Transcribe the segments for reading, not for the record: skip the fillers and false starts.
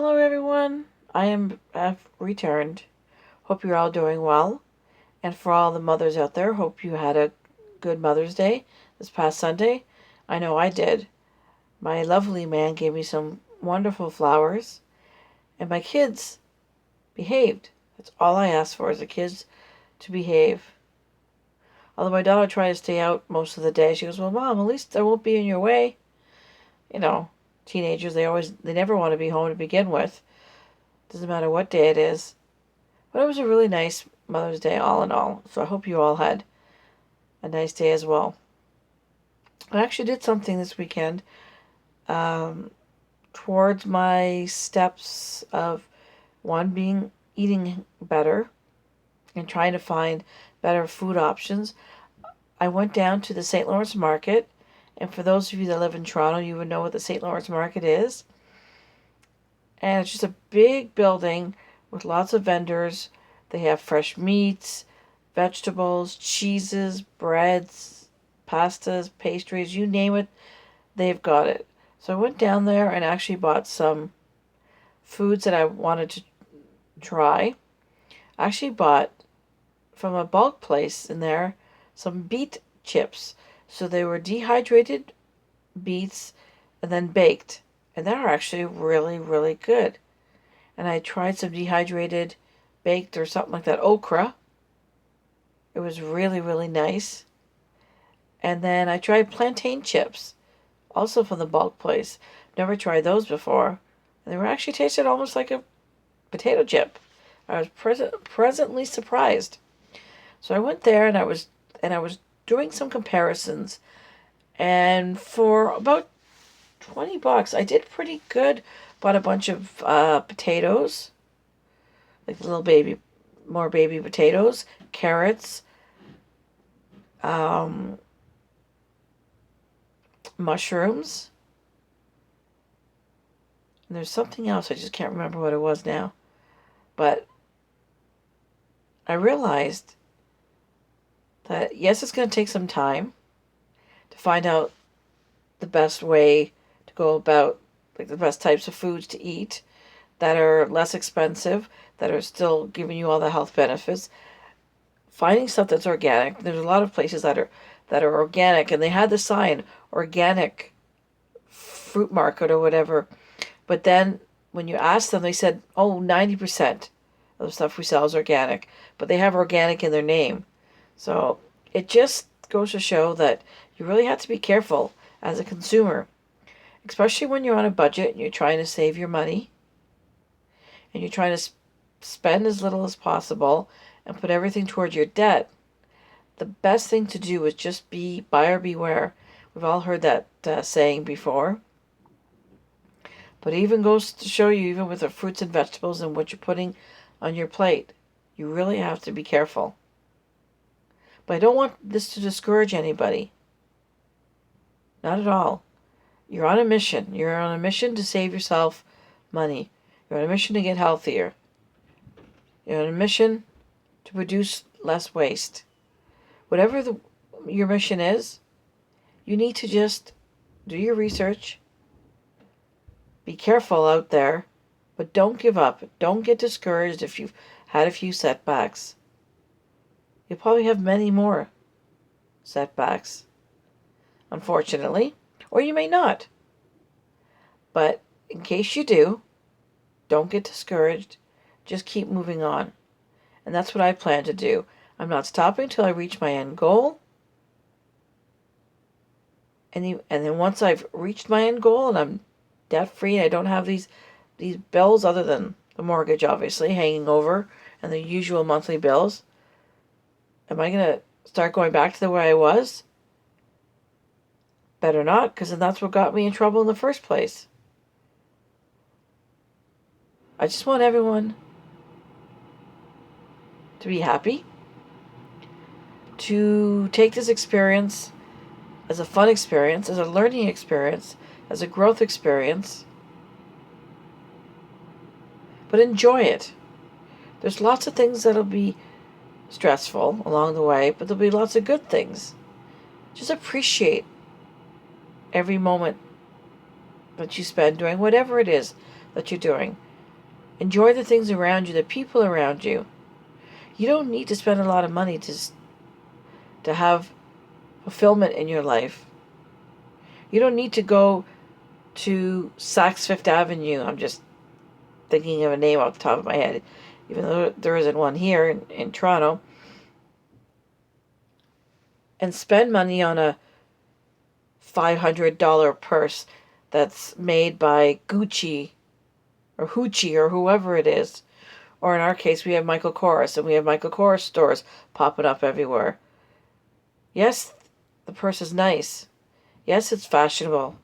Hello, everyone. Have returned. Hope you're all doing well. And for all the mothers out there, hope you had a good Mother's Day this past Sunday. I know I did. My lovely man gave me some wonderful flowers, and my kids behaved. That's all I asked for is the kids to behave. Although my daughter tried to stay out most of the day, she goes, "Well, Mom, at least I won't be in your way." You know, teenagers, they never want to be home to begin with. Doesn't matter what day it is. But it was a really nice Mother's Day, all in all. So I hope you all had a nice day as well. I actually did something this weekend um, towards my steps of one being eating better and trying to find better food options. I went down to the St. Lawrence Market, and for those of you that live in Toronto, you would know what the St. Lawrence Market is. And it's just a big building with lots of vendors. They have fresh meats, vegetables, cheeses, breads, pastas, pastries, you name it, they've got it. So I went down there and actually bought some foods that I wanted to try. I actually bought from a bulk place in there some beet chips. So they were dehydrated beets and then baked. And they are actually really, really good. And I tried some dehydrated baked or something like that okra. It was really, really nice. And then I tried plantain chips, also from the bulk place. Never tried those before. And they were actually tasted almost like a potato chip. I was presently surprised. So I went there and I was doing some comparisons. And for about $20, I did pretty good. Bought a bunch of potatoes, like more baby potatoes, carrots, um, mushrooms. And there's something else. I just can't remember what it was now. But I realized that, yes, it's going to take some time to find out the best way to go about, like the best types of foods to eat that are less expensive, that are still giving you all the health benefits. Finding stuff that's organic. There's a lot of places that are organic, and they had the sign organic fruit market or whatever. But then when you ask them, they said, oh, 90% of the stuff we sell is organic. But they have organic in their name. So it just goes to show that you really have to be careful as a consumer, especially when you're on a budget and you're trying to save your money and you're trying to spend as little as possible and put everything towards your debt. The best thing to do is just be buyer beware. We've all heard that saying before. But it even goes to show you, even with the fruits and vegetables and what you're putting on your plate, you really have to be careful. But I don't want this to discourage anybody. Not at all. You're on a mission. You're on a mission to save yourself money. You're on a mission to get healthier. You're on a mission to produce less waste. Whatever your mission is, you need to just do your research. Be careful out there, but don't give up. Don't get discouraged if you've had a few setbacks. You'll probably have many more setbacks, unfortunately, or you may not. But in case you do, don't get discouraged. Just keep moving on. And that's what I plan to do. I'm not stopping until I reach my end goal. And then once I've reached my end goal and I'm debt free and I don't have these bills other than the mortgage obviously hanging over and the usual monthly bills, am I going to start going back to the way I was? Better not, because then that's what got me in trouble in the first place. I just want everyone to be happy, to take this experience as a fun experience, as a learning experience, as a growth experience, but enjoy it. There's lots of things that'll be stressful along the way, but there'll be lots of good things. Just appreciate every moment that you spend doing whatever it is that you're doing. Enjoy the things around you, the people around you. You don't need to spend a lot of money to have fulfillment in your life. You don't need to go to Saks Fifth Avenue. I'm just thinking of a name off the top of my head, even though there isn't one here in Toronto. And spend money on a $500 purse that's made by Gucci or Hoochie or whoever it is. Or in our case, we have Michael Kors, and we have Michael Kors stores popping up everywhere. Yes, the purse is nice. Yes, it's fashionable.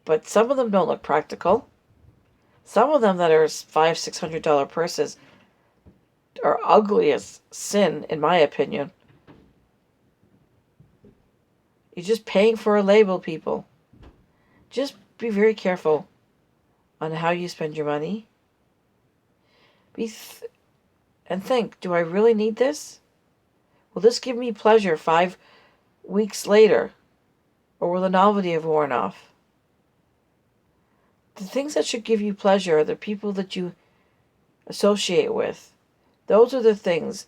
But some of them don't look practical. Some of them that are $500-$600 purses are ugly as sin, in my opinion. You're just paying for a label, people. Just be very careful on how you spend your money. And think, do I really need this? Will this give me pleasure 5 weeks later? Or will the novelty have worn off? The things that should give you pleasure are the people that you associate with. Those are the things,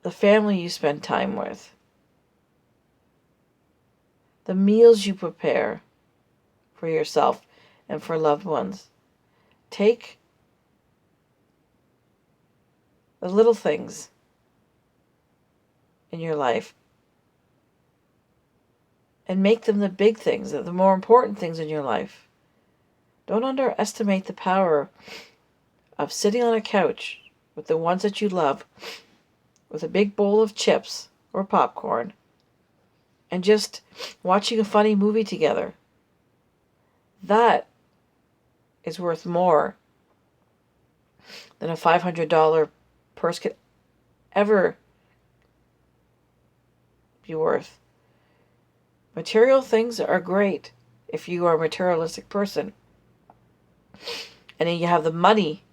the family you spend time with, the meals you prepare for yourself and for loved ones. Take the little things in your life and make them the big things, the more important things in your life. Don't underestimate the power of sitting on a couch with the ones that you love, with a big bowl of chips or popcorn, and just watching a funny movie together. That is worth more than a $500 purse could ever be worth. Material things are great if you are a materialistic person. And then you have the money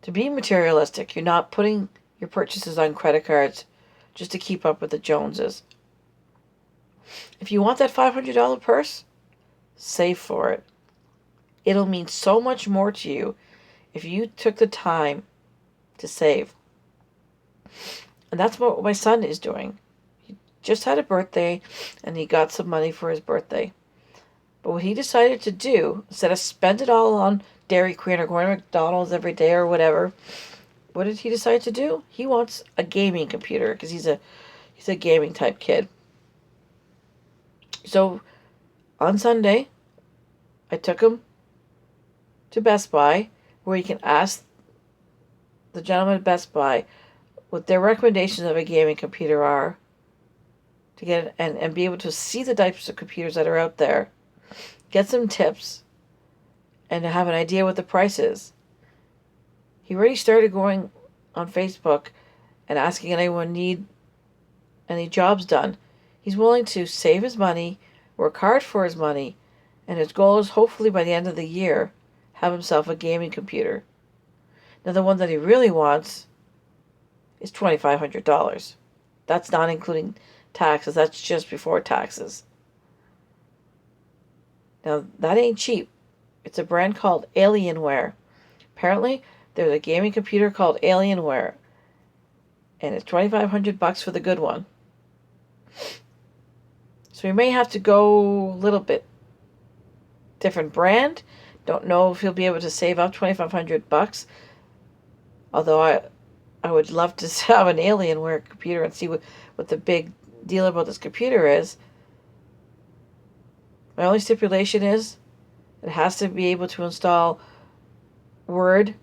to be materialistic. You're not putting your purchases on credit cards just to keep up with the Joneses. If you want that $500 purse, save for it. It'll mean so much more to you if you took the time to save. And that's what my son is doing. He just had a birthday and he got some money for his birthday. But what he decided to do, instead of spend it all on Dairy Queen or going to McDonald's every day or whatever, what did he decide to do? He wants a gaming computer because he's a gaming type kid. So on Sunday, I took him to Best Buy, where you can ask the gentleman at Best Buy what their recommendations of a gaming computer are, to get and be able to see the types of computers that are out there, get some tips, and to have an idea what the price is. He already started going on Facebook and asking anyone need any jobs done. He's willing to save his money, work hard for his money, and his goal is hopefully by the end of the year have himself a gaming computer. Now the one that he really wants is $2,500. That's not including taxes. That's just before taxes. Now that ain't cheap. It's a brand called Alienware. Apparently, there's a gaming computer called Alienware, and it's $2,500 for the good one. So you may have to go a little bit different brand. Don't know if you'll be able to save up $2,500. Although I would love to have an Alienware computer and see what the big deal about this computer is. My only stipulation is it has to be able to install Word,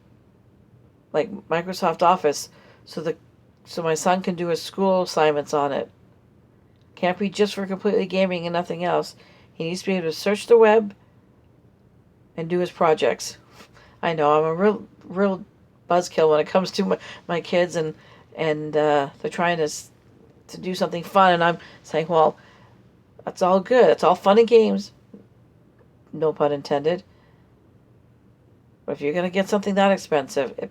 like Microsoft Office, so my son can do his school assignments on it. Can't be just for completely gaming and nothing else. He needs to be able to search the web and do his projects. I know I'm a real buzzkill when it comes to my kids, and they're trying to do something fun, and I'm saying, well, that's all good. It's all fun and games. No pun intended. But if you're going to get something that expensive, you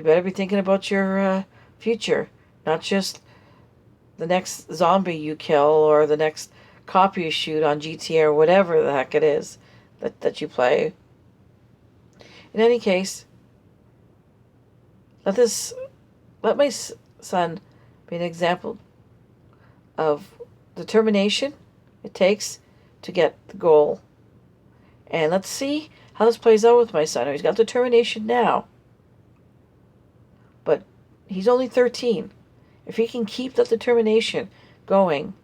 better be thinking about your future, not just the next zombie you kill or the next copy you shoot on GTA or whatever the heck it is. that you play. In any case, let my son be an example of determination it takes to get the goal. And let's see how this plays out with my son. He's got determination now, but he's only 13. If he can keep that determination going,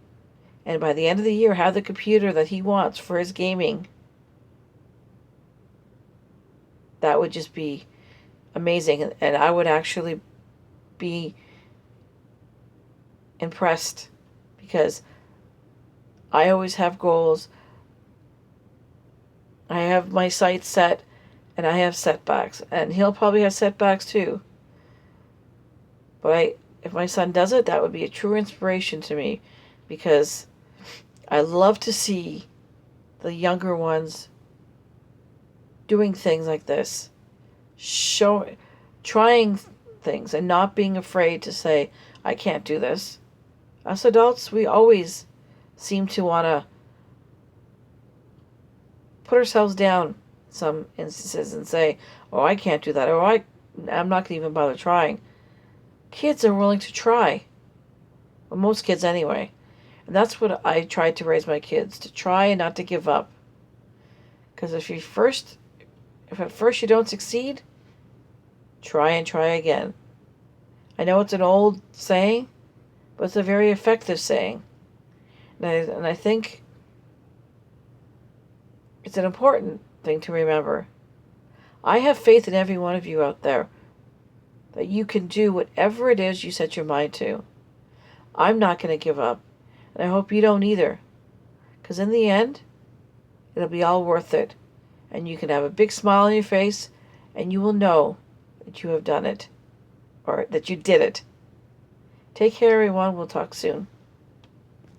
and by the end of the year have the computer that he wants for his gaming, that would just be amazing. And I would actually be impressed, because I always have goals. I have my sights set, and I have setbacks, and he'll probably have setbacks too. But if my son does it, that would be a true inspiration to me, because I love to see the younger ones doing things like this, trying things, and not being afraid to say, I can't do this. Us adults, we always seem to want to put ourselves down in some instances and say, oh, I can't do that, or I'm not going to even bother trying. Kids are willing to try. Well, most kids anyway. And that's what I tried to raise my kids, to try and not to give up. Because if at first you don't succeed, try and try again. I know it's an old saying, but it's a very effective saying. And I think it's an important thing to remember. I have faith in every one of you out there that you can do whatever it is you set your mind to. I'm not going to give up, and I hope you don't either. Because in the end, it'll be all worth it. And you can have a big smile on your face, and you will know that you have done it, or that you did it. Take care, everyone. We'll talk soon.